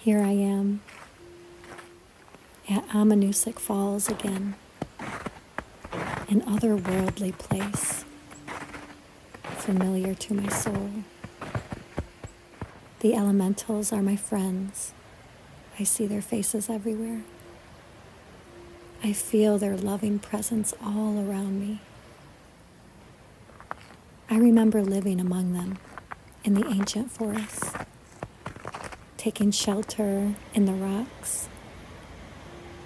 Here I am at Ammonoosuc Falls again, an otherworldly place, familiar to my soul. The elementals are my friends. I see their faces everywhere. I feel their loving presence all around me. I remember living among them in the ancient forests, taking shelter in the rocks,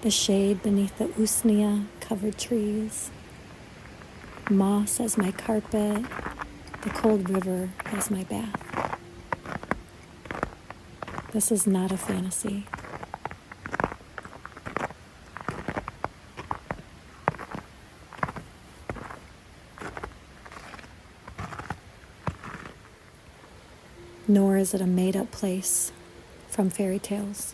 the shade beneath the usnea-covered trees, moss as my carpet, the cold river as my bath. This is not a fantasy. Nor is it a made-up place from fairy tales.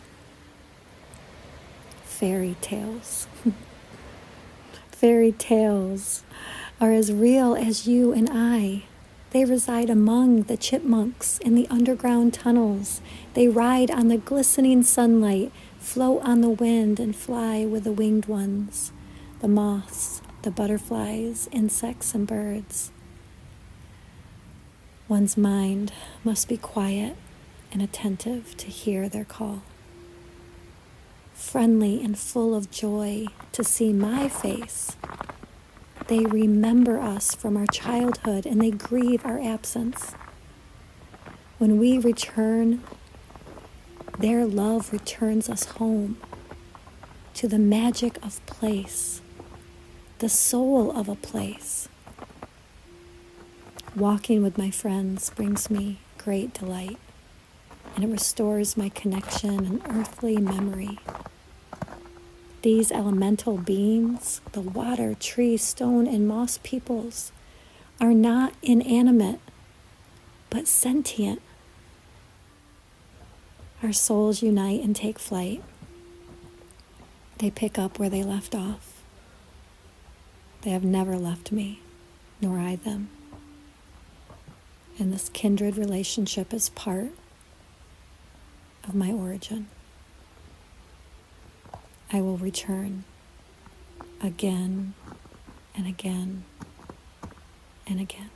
Fairy tales. Fairy tales are as real as you and I. They reside among the chipmunks in the underground tunnels. They ride on the glistening sunlight, float on the wind, and fly with the winged ones, the moths, the butterflies, insects, and birds. One's mind must be quiet and attentive to hear their call. Friendly and full of joy to see my face. They remember us from our childhood and they grieve our absence. When we return, their love returns us home to the magic of place, the soul of a place. Walking with my friends brings me great delight, and it restores my connection and earthly memory. These elemental beings, the water, tree, stone, and moss peoples, are not inanimate, but sentient. Our souls unite and take flight. They pick up where they left off. They have never left me, nor I them. And this kindred relationship is part of my origin. I will return again and again and again.